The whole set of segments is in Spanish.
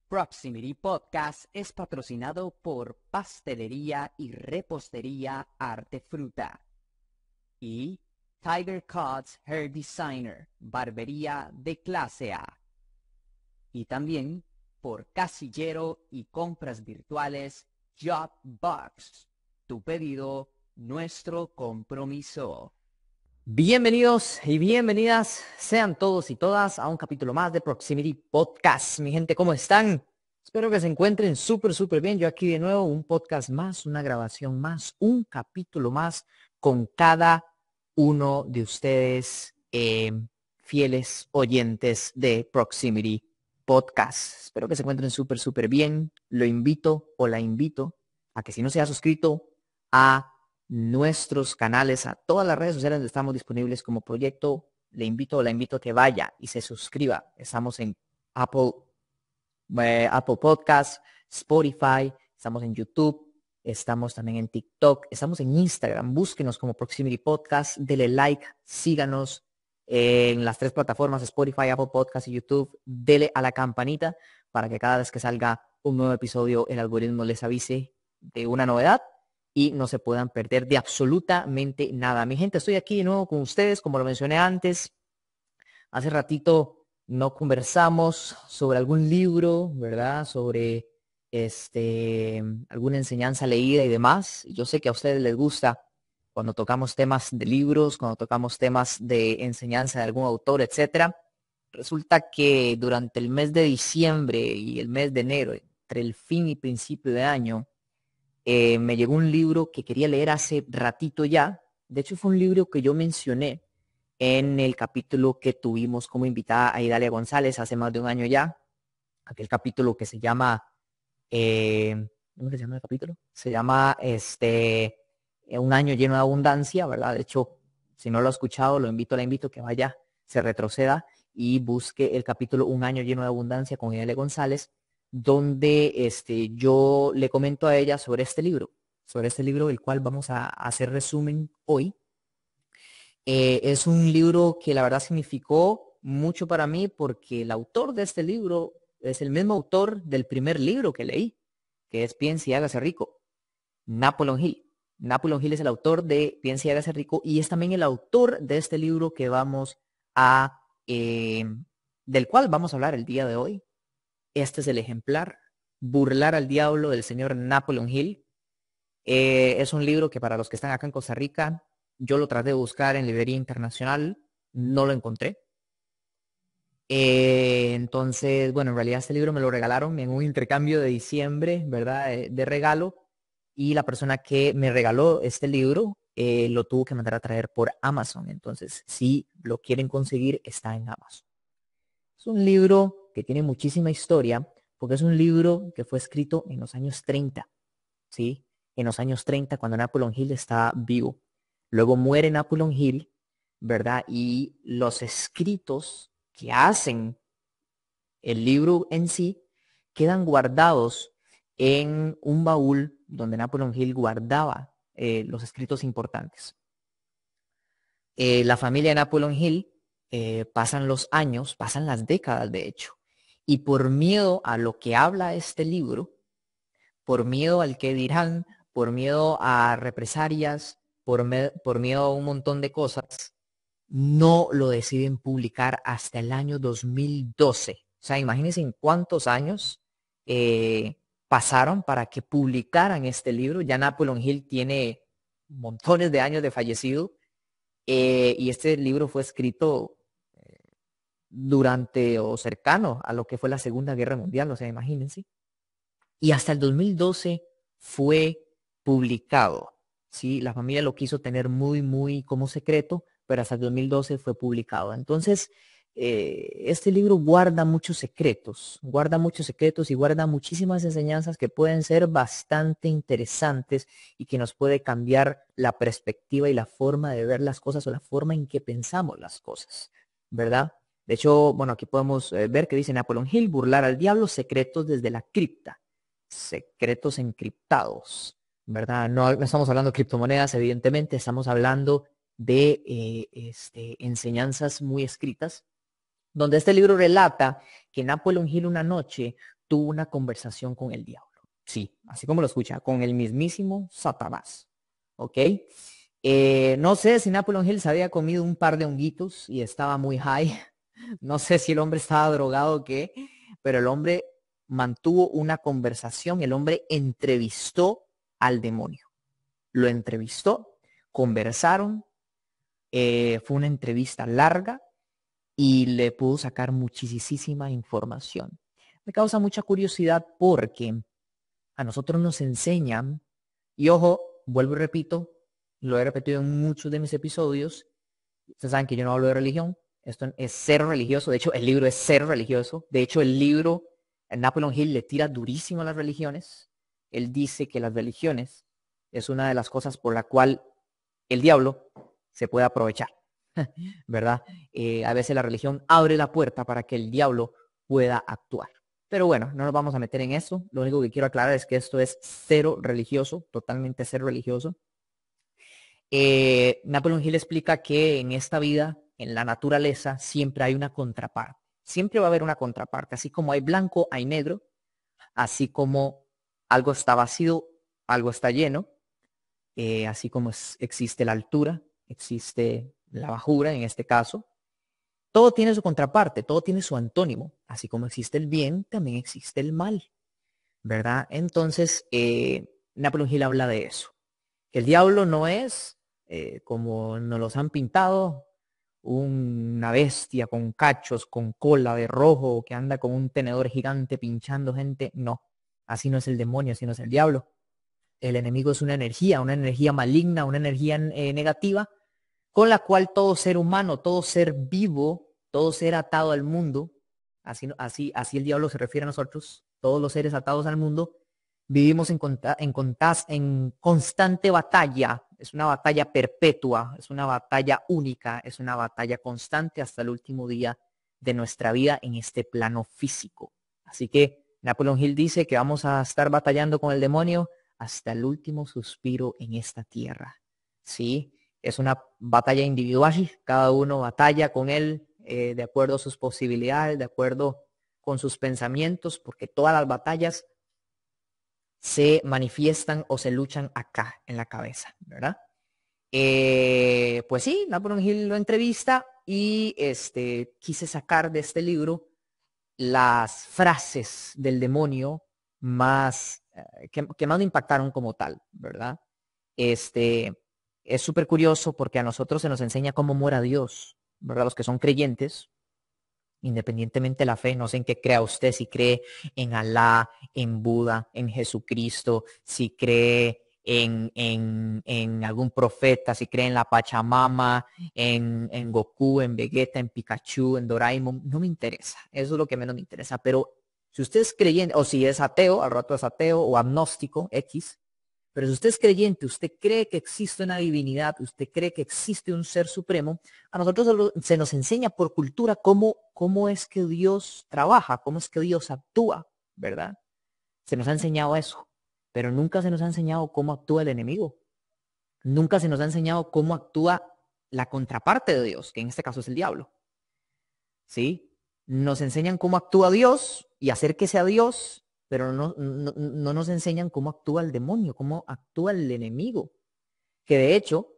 Proximity Podcast es patrocinado por Pastelería y Repostería Arte Fruta y Tiger Cuts Hair Designer, barbería de clase A. Y también por Casillero y compras virtuales Jobbox. Tu pedido, nuestro compromiso. Bienvenidos y bienvenidas sean todos y todas a un capítulo más de Proximity Podcast. Mi gente, ¿cómo están? Espero que se encuentren súper bien. Yo aquí de nuevo, un podcast más, una grabación más, un capítulo más con cada uno de ustedes, fieles oyentes de Proximity Podcast. Espero que se encuentren súper bien. Lo invito o la invito a que si no se ha suscrito a nuestros canales, a todas las redes sociales donde estamos disponibles como proyecto, le invito o la invito a que vaya y se suscriba. Estamos en Apple Podcasts, Spotify, estamos en YouTube, estamos también en TikTok, estamos en Instagram. Búsquenos como Proximity Podcast, dele like, síganos en las tres plataformas, Spotify, Apple Podcasts y YouTube. Dele a la campanita para que cada vez que salga un nuevo episodio el algoritmo les avise de una novedad y no se puedan perder de absolutamente nada. Mi gente, estoy aquí de nuevo con ustedes, como lo mencioné antes. Hace ratito no conversamos sobre algún libro, ¿verdad? Sobre alguna enseñanza leída y demás. Yo sé que a ustedes les gusta cuando tocamos temas de libros, cuando tocamos temas de enseñanza de algún autor, etcétera. Resulta que durante el mes de diciembre y el mes de enero, entre el fin y principio de año, me llegó un libro que quería leer hace ratito ya. De hecho, fue un libro que yo mencioné en el capítulo que tuvimos como invitada a Idalia González hace más de un año ya. Aquel capítulo que se llama, ¿cómo se llama el capítulo? Se llama Un año lleno de abundancia, ¿verdad? De hecho, si no lo ha escuchado, la invito a que vaya, se retroceda y busque el capítulo Un año lleno de abundancia con Idalia González, donde yo le comento a ella sobre este libro del cual vamos a hacer resumen hoy. Es un libro que la verdad significó mucho para mí porque el autor de este libro es el mismo autor del primer libro que leí, que es Piense y hágase rico, Napoleon Hill. Napoleon Hill es el autor de Piense y hágase rico y es también el autor de este libro que del cual vamos a hablar el día de hoy. Este es el ejemplar, Burlar al Diablo, del señor Napoleon Hill. Es un libro que para los que están acá en Costa Rica, yo lo traté de buscar en librería internacional, no lo encontré. Entonces, bueno, en realidad este libro me lo regalaron en un intercambio de diciembre, ¿verdad? De regalo. Y la persona que me regaló este libro lo tuvo que mandar a traer por Amazon. Entonces, si lo quieren conseguir, está en Amazon. Es un libro que tiene muchísima historia porque es un libro que fue escrito en los años 30, ¿sí? En los años 30, cuando Napoleon Hill está vivo. Luego muere Napoleon Hill, ¿verdad? Y los escritos que hacen el libro en sí quedan guardados en un baúl donde Napoleon Hill guardaba los escritos importantes. La familia de Napoleon Hill pasan los años, pasan las décadas de hecho, y por miedo a lo que habla este libro, por miedo al que dirán, por miedo a represalias, por miedo a un montón de cosas, no lo deciden publicar hasta el año 2012. O sea, imagínense en cuántos años pasaron para que publicaran este libro. Ya Napoleon Hill tiene montones de años de fallecido y este libro fue escrito durante o cercano a lo que fue la Segunda Guerra Mundial, o sea, imagínense. Y hasta el 2012 fue publicado. Sí, la familia lo quiso tener muy como secreto, pero hasta el 2012 fue publicado. Entonces, este libro guarda muchos secretos y guarda muchísimas enseñanzas que pueden ser bastante interesantes y que nos puede cambiar la perspectiva y la forma de ver las cosas o la forma en que pensamos las cosas, ¿verdad? De hecho, bueno, aquí podemos ver que dice Napoleon Hill, burlar al diablo, secretos desde la cripta. Secretos encriptados, ¿verdad? No estamos hablando de criptomonedas, evidentemente, estamos hablando de enseñanzas muy escritas, donde este libro relata que Napoleon Hill una noche tuvo una conversación con el diablo. Sí, así como lo escucha, con el mismísimo Satanás. ¿Ok? No sé si Napoleon Hill se había comido un par de honguitos y estaba muy high. No sé si el hombre estaba drogado o qué, pero el hombre mantuvo una conversación, el hombre entrevistó al demonio. Lo entrevistó, conversaron, fue una entrevista larga y le pudo sacar muchísima información. Me causa mucha curiosidad porque a nosotros nos enseñan, y ojo, vuelvo y repito, lo he repetido en muchos de mis episodios, ustedes saben que yo no hablo de religión, esto es ser religioso, de hecho el libro es ser religioso, de hecho el libro, Napoleon Hill le tira durísimo a las religiones, él dice que las religiones es una de las cosas por la cual el diablo se puede aprovechar, ¿verdad? A veces la religión abre la puerta para que el diablo pueda actuar. Pero bueno, no nos vamos a meter en eso. Lo único que quiero aclarar es que esto es cero religioso, totalmente cero religioso. Napoleon Hill explica que en esta vida, en la naturaleza, siempre hay una contraparte. Siempre va a haber una contraparte. Así como hay blanco, hay negro. Así como algo está vacío, algo está lleno. Así como existe la altura, existe la bajura en este caso. Todo tiene su contraparte, todo tiene su antónimo. Así como existe el bien, también existe el mal, ¿verdad? Entonces, Napoleon Hill habla de eso. Que el diablo no es, como nos los han pintado, una bestia con cachos, con cola de rojo, que anda con un tenedor gigante pinchando gente. No, así no es el demonio, así no es el diablo. El enemigo es una energía maligna, una energía negativa, con la cual todo ser humano, todo ser vivo, todo ser atado al mundo, así el diablo se refiere a nosotros, todos los seres atados al mundo, vivimos en constante batalla, es una batalla perpetua, es una batalla única, es una batalla constante hasta el último día de nuestra vida en este plano físico. Así que Napoleon Hill dice que vamos a estar batallando con el demonio hasta el último suspiro en esta tierra. ¿Sí? Es una batalla individual, cada uno batalla con él de acuerdo a sus posibilidades, de acuerdo con sus pensamientos, porque todas las batallas se manifiestan o se luchan acá en la cabeza, ¿verdad? Pues sí, Napoleon Hill lo entrevista y quise sacar de este libro las frases del demonio más que más me impactaron como tal, ¿verdad? Es súper curioso porque a nosotros se nos enseña cómo muera Dios, ¿verdad? Los que son creyentes, independientemente de la fe, no sé en qué crea usted, si cree en Alá, en Buda, en Jesucristo, si cree en algún profeta, si cree en la Pachamama, en Goku, en Vegeta, en Pikachu, en Doraemon, no me interesa, eso es lo que menos me interesa, pero si usted es creyente, o si es ateo, al rato es ateo, o agnóstico, X, pero si usted es creyente, usted cree que existe una divinidad, usted cree que existe un ser supremo, a nosotros se nos enseña por cultura cómo es que Dios trabaja, cómo es que Dios actúa, ¿verdad? Se nos ha enseñado eso, pero nunca se nos ha enseñado cómo actúa el enemigo. Nunca se nos ha enseñado cómo actúa la contraparte de Dios, que en este caso es el diablo. ¿Sí? Nos enseñan cómo actúa Dios y hacer que sea Dios, pero no nos enseñan cómo actúa el demonio, cómo actúa el enemigo. Que de hecho,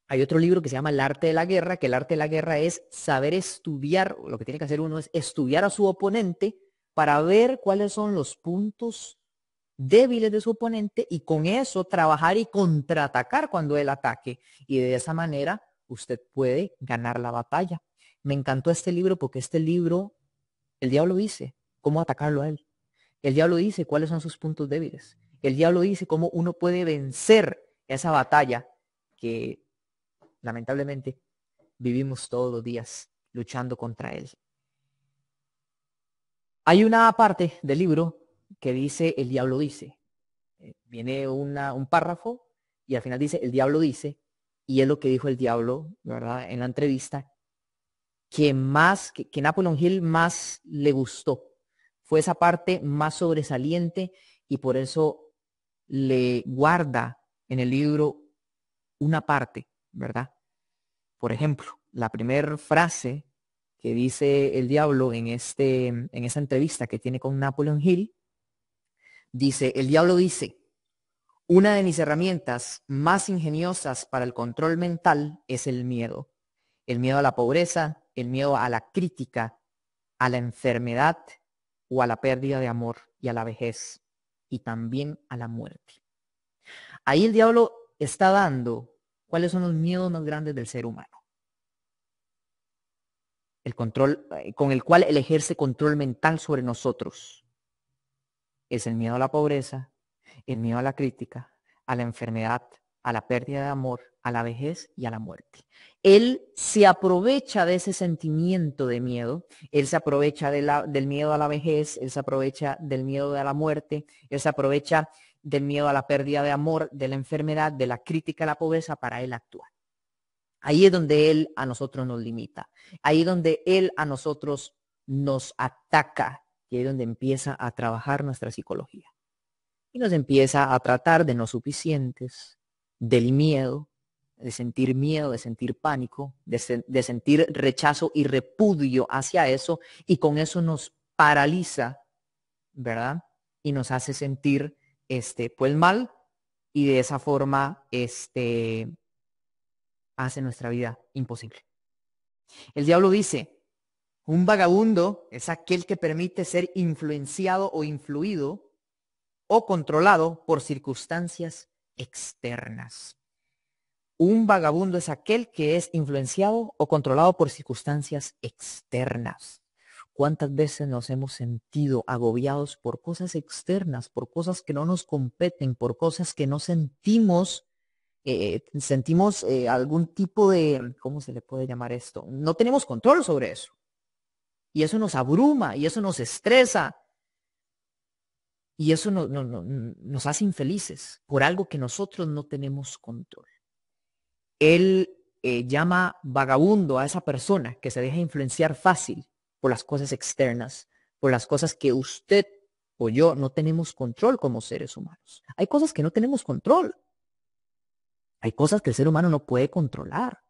hay otro libro que se llama El arte de la guerra, que el arte de la guerra es saber estudiar, lo que tiene que hacer uno es estudiar a su oponente para ver cuáles son los puntos débiles de su oponente y con eso trabajar y contraatacar cuando él ataque. Y de esa manera usted puede ganar la batalla. Me encantó este libro porque este libro, el diablo dice cómo atacarlo a él. El diablo dice cuáles son sus puntos débiles. El diablo dice cómo uno puede vencer esa batalla que lamentablemente vivimos todos los días luchando contra él. Hay una parte del libro que dice el diablo dice. Viene un párrafo y al final dice el diablo dice, y es lo que dijo el diablo, ¿verdad? En la entrevista, que Napoleon Hill más le gustó. Fue esa parte más sobresaliente y por eso le guarda en el libro una parte, ¿verdad? Por ejemplo, la primera frase que dice el diablo en esa entrevista que tiene con Napoleon Hill Dice, el diablo dice, una de mis herramientas más ingeniosas para el control mental es el miedo. El miedo a la pobreza, el miedo a la crítica, a la enfermedad o a la pérdida de amor y a la vejez y también a la muerte. Ahí el diablo está dando cuáles son los miedos más grandes del ser humano. El control con el cual él ejerce control mental sobre nosotros es el miedo a la pobreza, el miedo a la crítica, a la enfermedad, a la pérdida de amor, a la vejez y a la muerte. Él se aprovecha de ese sentimiento de miedo, él se aprovecha del miedo a la vejez, él se aprovecha del miedo a la muerte, él se aprovecha del miedo a la pérdida de amor, de la enfermedad, de la crítica a la pobreza para él actuar. Ahí es donde él a nosotros nos limita, ahí es donde él a nosotros nos ataca y ahí es donde empieza a trabajar nuestra psicología. Y nos empieza a tratar de no suficientes, del miedo, de sentir pánico, de sentir rechazo y repudio hacia eso, y con eso nos paraliza, ¿verdad? Y nos hace sentir, pues mal, y de esa forma, hace nuestra vida imposible. El diablo dice, un vagabundo es aquel que permite ser influenciado o influido o controlado por circunstancias externas. Un vagabundo es aquel que es influenciado o controlado por circunstancias externas. ¿Cuántas veces nos hemos sentido agobiados por cosas externas, por cosas que no nos competen, por cosas que no sentimos? Sentimos algún tipo de, ¿cómo se le puede llamar esto? No tenemos control sobre eso. Y eso nos abruma y eso nos estresa. Y eso nos hace infelices por algo que nosotros no tenemos control. Él llama vagabundo a esa persona que se deja influenciar fácil por las cosas externas, por las cosas que usted o yo no tenemos control como seres humanos. Hay cosas que no tenemos control. Hay cosas que el ser humano no puede controlar.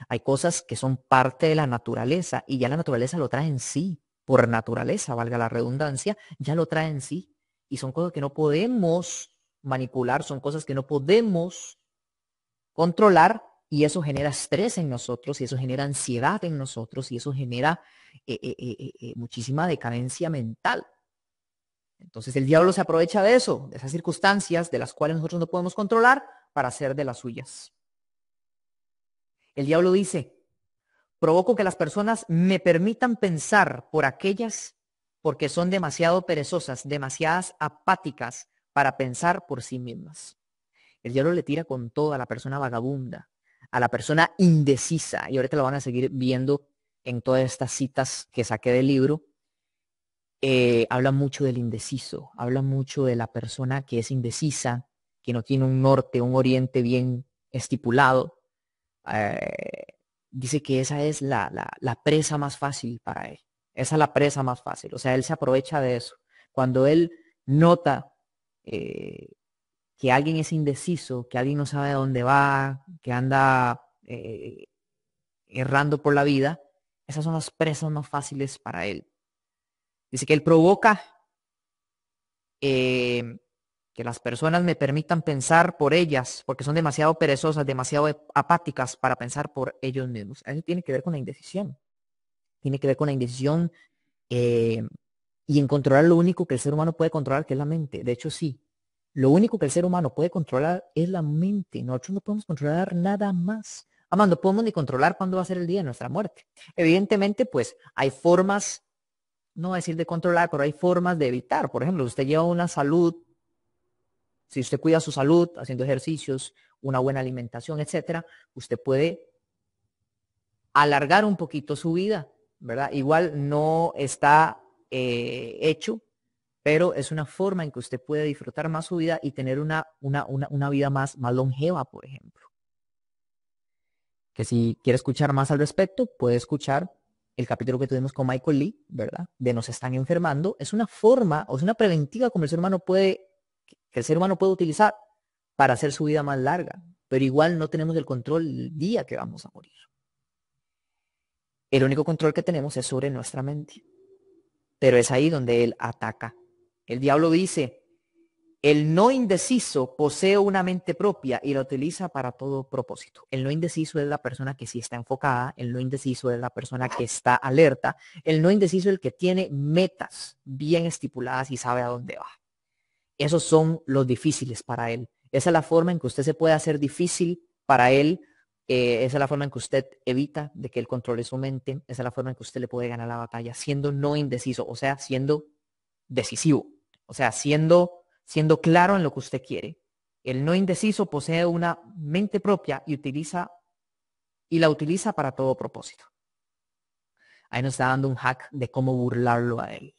Hay cosas que son parte de la naturaleza y ya la naturaleza lo trae en sí. Por naturaleza, valga la redundancia, ya lo trae en sí. Y son cosas que no podemos manipular, son cosas que no podemos controlar y eso genera estrés en nosotros y eso genera ansiedad en nosotros y eso genera muchísima decadencia mental. Entonces el diablo se aprovecha de eso, de esas circunstancias de las cuales nosotros no podemos controlar para hacer de las suyas. El diablo dice, provoco que las personas me permitan pensar por aquellas porque son demasiado perezosas, demasiadas apáticas para pensar por sí mismas. El diablo le tira con todo a la persona vagabunda, a la persona indecisa. Y ahorita lo van a seguir viendo en todas estas citas que saqué del libro. Habla mucho del indeciso, habla mucho de la persona que es indecisa, que no tiene un norte, un oriente bien estipulado. Eh, Dice que esa es la presa más fácil para él. Esa es la presa más fácil. O sea, él se aprovecha de eso. Cuando él nota que alguien es indeciso, que alguien no sabe a dónde va, que anda errando por la vida, esas son las presas más fáciles para él. Dice que él provoca que las personas me permitan pensar por ellas, porque son demasiado perezosas, demasiado apáticas para pensar por ellos mismos. Eso tiene que ver con la indecisión. Tiene que ver con la indecisión y en controlar lo único que el ser humano puede controlar, que es la mente. De hecho, sí. Lo único que el ser humano puede controlar es la mente. Nosotros no podemos controlar nada más. Además, no podemos ni controlar cuándo va a ser el día de nuestra muerte. Evidentemente, pues hay formas, no voy a decir de controlar, pero hay formas de evitar. Por ejemplo, usted lleva una salud, si usted cuida su salud, haciendo ejercicios, una buena alimentación, etcétera, usted puede alargar un poquito su vida, ¿verdad? Igual no está hecho, pero es una forma en que usted puede disfrutar más su vida y tener una vida más longeva, por ejemplo. Que si quiere escuchar más al respecto, puede escuchar el capítulo que tuvimos con Michael Lee, ¿verdad? De Nos están enfermando. Es una forma, o es una preventiva como el ser humano puede, que el ser humano puede utilizar para hacer su vida más larga. Pero igual no tenemos el control el día que vamos a morir. El único control que tenemos es sobre nuestra mente. Pero es ahí donde él ataca. El diablo dice, el no indeciso posee una mente propia y la utiliza para todo propósito. El no indeciso es la persona que sí está enfocada, el no indeciso es la persona que está alerta, el no indeciso es el que tiene metas bien estipuladas y sabe a dónde va. Esos son los difíciles para él. Esa es la forma en que usted se puede hacer difícil para él. Esa es la forma en que usted evita de que él controle su mente. Esa es la forma en que usted le puede ganar la batalla siendo no indeciso, o sea, siendo decisivo, o sea, siendo claro en lo que usted quiere. El no indeciso posee una mente propia y la utiliza para todo propósito. Ahí nos está dando un hack de cómo burlarlo a él,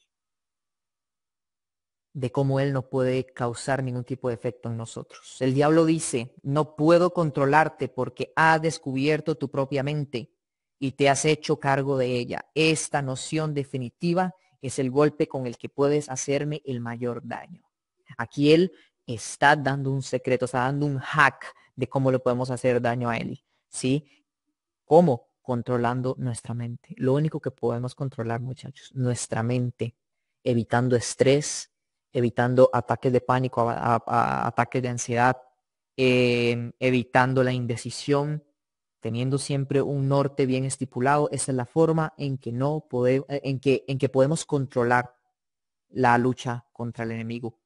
de cómo él no puede causar ningún tipo de efecto en nosotros. El diablo dice, no puedo controlarte porque has descubierto tu propia mente y te has hecho cargo de ella. Esta noción definitiva es el golpe con el que puedes hacerme el mayor daño. Aquí él está dando un secreto, está dando un hack de cómo le podemos hacer daño a él. ¿Sí? ¿Cómo? Controlando nuestra mente. Lo único que podemos controlar, muchachos, nuestra mente, evitando estrés, evitando ataques de pánico, ataques de ansiedad, evitando la indecisión, teniendo siempre un norte bien estipulado. Esa es la forma en que no podemos, en que podemos controlar la lucha contra el enemigo.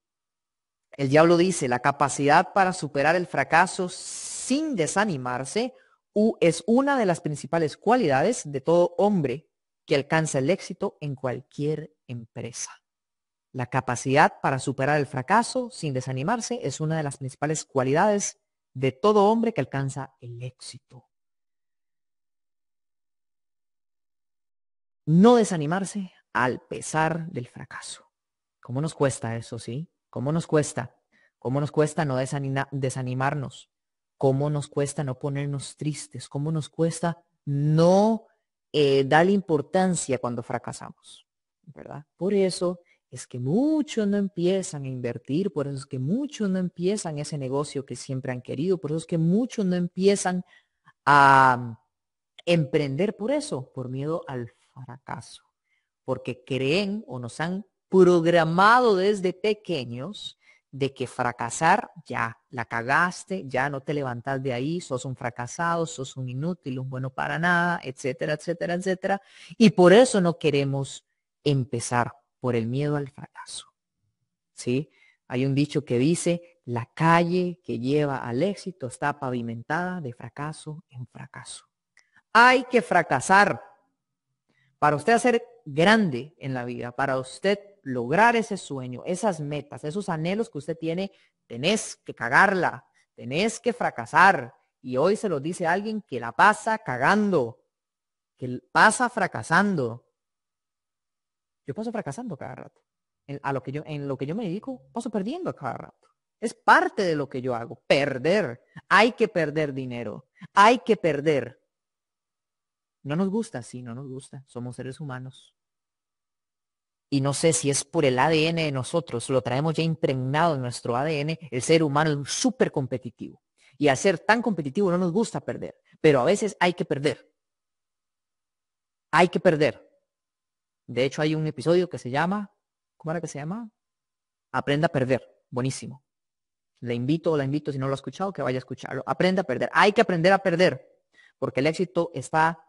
El diablo dice, la capacidad para superar el fracaso sin desanimarse es una de las principales cualidades de todo hombre que alcanza el éxito en cualquier empresa. La capacidad para superar el fracaso sin desanimarse es una de las principales cualidades de todo hombre que alcanza el éxito. No desanimarse al pesar del fracaso. ¿Cómo nos cuesta eso, sí? ¿Cómo nos cuesta? ¿Cómo nos cuesta no desanimarnos? ¿Cómo nos cuesta no ponernos tristes? ¿Cómo nos cuesta no darle importancia cuando fracasamos? ¿Verdad? Por eso es que muchos no empiezan a invertir, por eso es que muchos no empiezan ese negocio que siempre han querido, por eso es que muchos no empiezan a emprender por eso, por miedo al fracaso, porque creen o nos han programado desde pequeños de que fracasar, ya la cagaste, ya no te levantas de ahí, sos un fracasado, sos un inútil, un bueno para nada, etcétera, etcétera, etcétera. Y por eso no queremos empezar, por el miedo al fracaso. ¿Sí? Hay un dicho que dice, la calle que lleva al éxito está pavimentada de fracaso en fracaso. Hay que fracasar para usted hacer grande en la vida, para usted lograr ese sueño, esas metas, esos anhelos que usted tiene, tenés que cagarla, tenés que fracasar. Y hoy se lo dice alguien que la pasa cagando, que pasa fracasando. Yo paso fracasando cada rato. En lo que yo me dedico, paso perdiendo a cada rato. Es parte de lo que yo hago, perder. Hay que perder dinero, hay que perder. No nos gusta, sí, no nos gusta. Somos seres humanos. Y no sé si es por el ADN de nosotros, lo traemos ya impregnado en nuestro ADN, el ser humano es súper competitivo. Y al ser tan competitivo no nos gusta perder, pero a veces hay que perder. Hay que perder. De hecho, hay un episodio que se llama, ¿cómo era que se llama? Aprenda a perder. Buenísimo. Le invito o la invito, si no lo ha escuchado, que vaya a escucharlo. Aprenda a perder. Hay que aprender a perder, porque el éxito está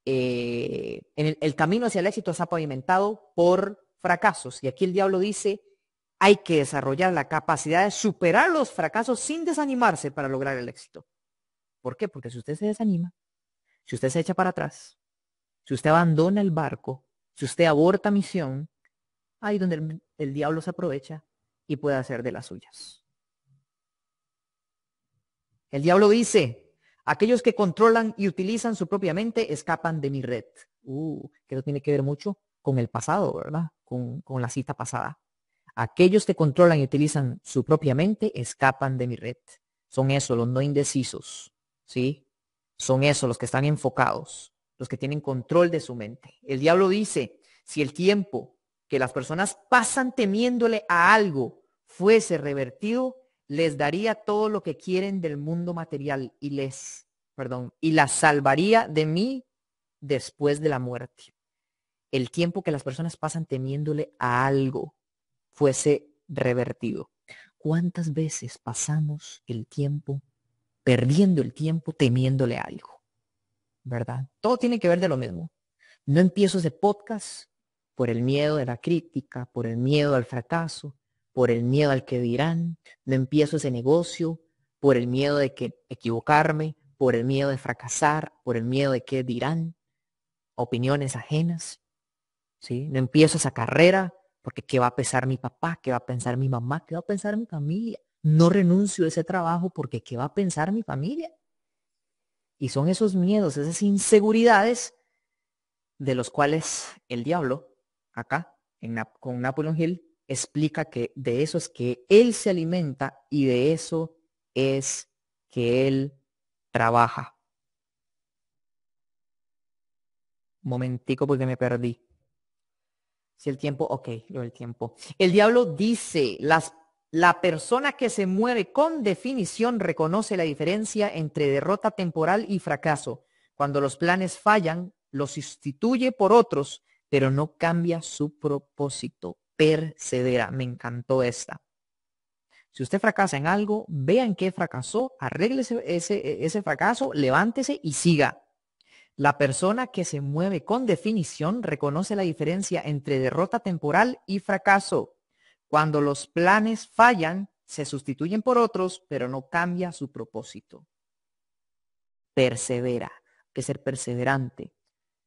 en el camino hacia el éxito está pavimentado por fracasos. Y aquí el diablo dice, hay que desarrollar la capacidad de superar los fracasos sin desanimarse para lograr el éxito. ¿Por qué? Porque si usted se desanima, si usted se echa para atrás, si usted abandona el barco, si usted aborta misión, ahí donde el diablo se aprovecha y puede hacer de las suyas. El diablo dice, aquellos que controlan y utilizan su propia mente escapan de mi red. Que eso tiene que ver mucho con el pasado, ¿verdad? Con la cita pasada. Aquellos que controlan y utilizan su propia mente escapan de mi red. Son esos, los no indecisos, ¿sí? Son esos, los que están enfocados, los que tienen control de su mente. El diablo dice, si el tiempo que las personas pasan temiéndole a algo fuese revertido, les daría todo lo que quieren del mundo material y las salvaría de mí después de la muerte. El tiempo que las personas pasan temiéndole a algo fuese revertido. ¿Cuántas veces pasamos el tiempo perdiendo el tiempo temiéndole a algo? ¿Verdad? Todo tiene que ver de lo mismo. No empiezo ese podcast por el miedo de la crítica, por el miedo al fracaso, por el miedo al que dirán. No empiezo ese negocio por el miedo de que equivocarme, por el miedo de fracasar, por el miedo de que dirán, opiniones ajenas. ¿Sí? No empiezo esa carrera porque qué va a pensar mi papá, qué va a pensar mi mamá, qué va a pensar mi familia. No renuncio a ese trabajo porque qué va a pensar mi familia. Y son esos miedos, esas inseguridades de los cuales el diablo, acá, con Napoleon Hill, explica que de eso es que él se alimenta y de eso es que él trabaja. Un momentico porque me perdí. Si el tiempo, ok, lo del tiempo. El diablo dice, la persona que se mueve con definición reconoce la diferencia entre derrota temporal y fracaso. Cuando los planes fallan, los sustituye por otros, pero no cambia su propósito. Persevera. Me encantó esta. Si usted fracasa en algo, vea en qué fracasó, arregle ese fracaso, levántese y siga. La persona que se mueve con definición reconoce la diferencia entre derrota temporal y fracaso. Cuando los planes fallan, se sustituyen por otros, pero no cambia su propósito. Persevera, hay que ser perseverante.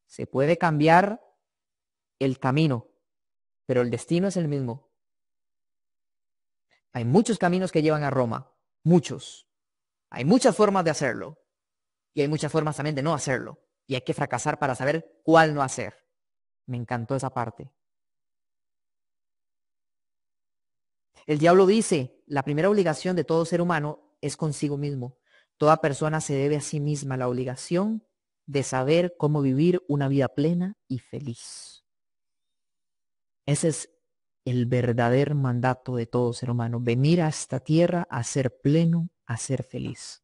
Se puede cambiar el camino, pero el destino es el mismo. Hay muchos caminos que llevan a Roma, muchos. Hay muchas formas de hacerlo y hay muchas formas también de no hacerlo. Y hay que fracasar para saber cuál no hacer. Me encantó esa parte. El diablo dice, la primera obligación de todo ser humano es consigo mismo. Toda persona se debe a sí misma la obligación de saber cómo vivir una vida plena y feliz. Ese es el verdadero mandato de todo ser humano, venir a esta tierra a ser pleno, a ser feliz.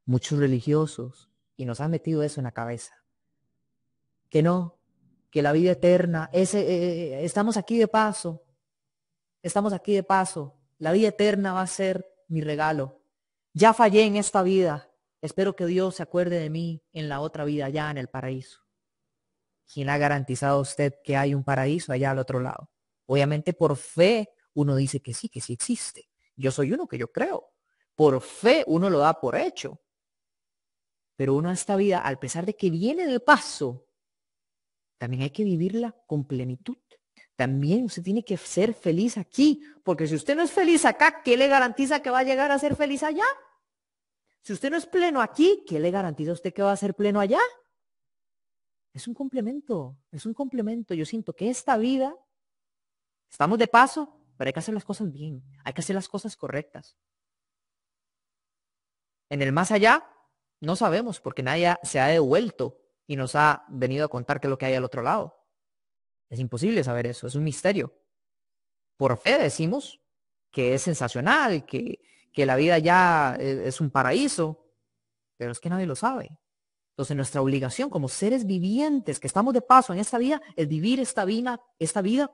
Muchos religiosos, y nos han metido eso en la cabeza, que no, que la vida eterna, estamos aquí de paso, la vida eterna va a ser mi regalo. Ya fallé en esta vida, espero que Dios se acuerde de mí en la otra vida, allá en el paraíso. ¿Quién ha garantizado a usted que hay un paraíso allá al otro lado? Obviamente por fe uno dice que sí existe. Yo soy uno que yo creo. Por fe uno lo da por hecho. Pero uno esta vida, al pesar de que viene de paso, también hay que vivirla con plenitud. También usted tiene que ser feliz aquí, porque si usted no es feliz acá, ¿qué le garantiza que va a llegar a ser feliz allá? Si usted no es pleno aquí, ¿qué le garantiza a usted que va a ser pleno allá? Es un complemento, es un complemento. Yo siento que esta vida, estamos de paso, pero hay que hacer las cosas bien, hay que hacer las cosas correctas. En el más allá, no sabemos, porque nadie se ha devuelto y nos ha venido a contar qué es lo que hay al otro lado. Es imposible saber eso, es un misterio. Por fe decimos que es sensacional, que la vida ya es un paraíso, pero es que nadie lo sabe. Entonces nuestra obligación como seres vivientes que estamos de paso en esta vida es vivir esta vida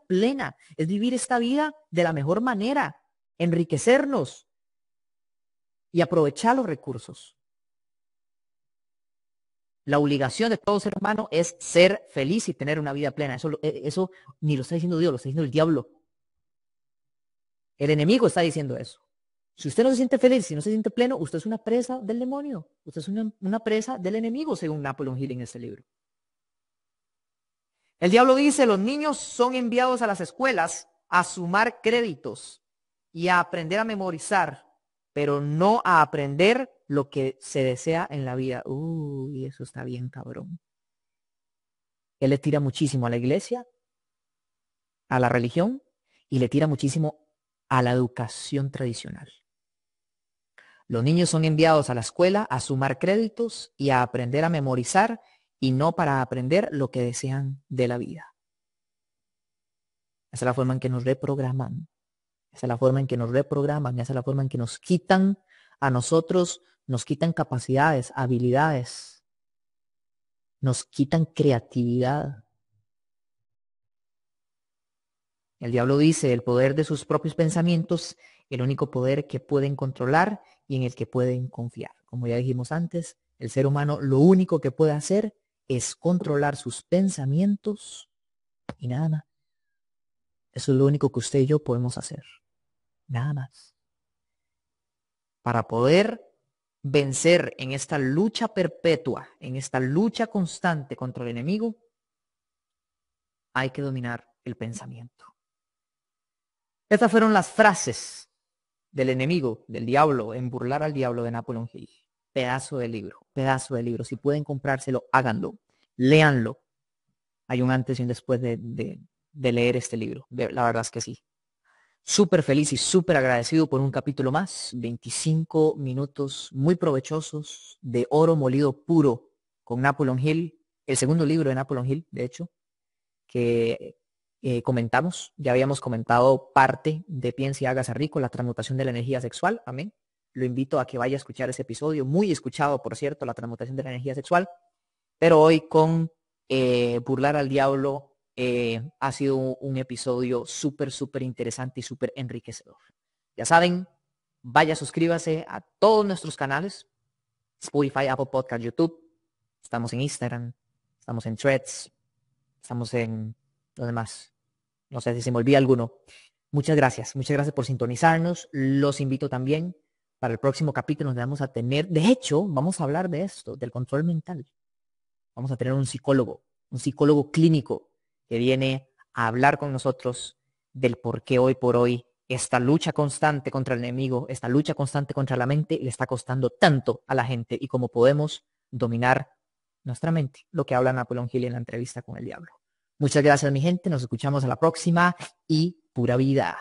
plena, es vivir esta vida de la mejor manera, enriquecernos y aprovechar los recursos. La obligación de todo ser humano es ser feliz y tener una vida plena. Eso ni lo está diciendo Dios, lo está diciendo el diablo. El enemigo está diciendo eso. Si usted no se siente feliz, si no se siente pleno, usted es una presa del demonio. Usted es una presa del enemigo, según Napoleon Hill en este libro. El diablo dice, los niños son enviados a las escuelas a sumar créditos y a aprender a memorizar, pero no a aprender lo que se desea en la vida. Uy, eso está bien cabrón. Él le tira muchísimo a la iglesia, a la religión, y le tira muchísimo a la educación tradicional. Los niños son enviados a la escuela a sumar créditos y a aprender a memorizar y no para aprender lo que desean de la vida. Esa es la forma en que nos reprograman. Esa es la forma en que nos reprograman. Esa es la forma en que nos quitan a nosotros, nos quitan capacidades, habilidades, nos quitan creatividad. El diablo dice, el poder de sus propios pensamientos, el único poder que pueden controlar y en el que pueden confiar. Como ya dijimos antes, el ser humano lo único que puede hacer es controlar sus pensamientos y nada más. Eso es lo único que usted y yo podemos hacer. Nada más. Para poder vencer en esta lucha perpetua, en esta lucha constante contra el enemigo, hay que dominar el pensamiento. Estas fueron las frases del enemigo, del diablo, en burlar al diablo de Napoleon Hill. Pedazo de libro, pedazo de libro. Si pueden comprárselo, háganlo. Léanlo. Hay un antes y un después de leer este libro. La verdad es que sí. Súper feliz y súper agradecido por un capítulo más. 25 minutos muy provechosos de oro molido puro con Napoleon Hill. El segundo libro de Napoleon Hill, de hecho, que comentamos. Ya habíamos comentado parte de Piense y hágase rico, la transmutación de la energía sexual. Amén. Lo invito a que vaya a escuchar ese episodio. Muy escuchado, por cierto, la transmutación de la energía sexual. Pero hoy con burlar al diablo ha sido un episodio súper interesante y súper enriquecedor. Ya saben, vaya, suscríbase a todos nuestros canales. Spotify, Apple Podcast, YouTube. Estamos en Instagram. Estamos en Threads. Estamos en los demás. No sé si se me olvida alguno. Muchas gracias por sintonizarnos. Los invito también para el próximo capítulo donde vamos a tener, de hecho, vamos a hablar de esto, del control mental. Vamos a tener un psicólogo clínico que viene a hablar con nosotros del por qué hoy por hoy esta lucha constante contra el enemigo, esta lucha constante contra la mente le está costando tanto a la gente y cómo podemos dominar nuestra mente, lo que habla Napoleon Hill en la entrevista con el diablo. Muchas gracias, mi gente. Nos escuchamos a la próxima y pura vida.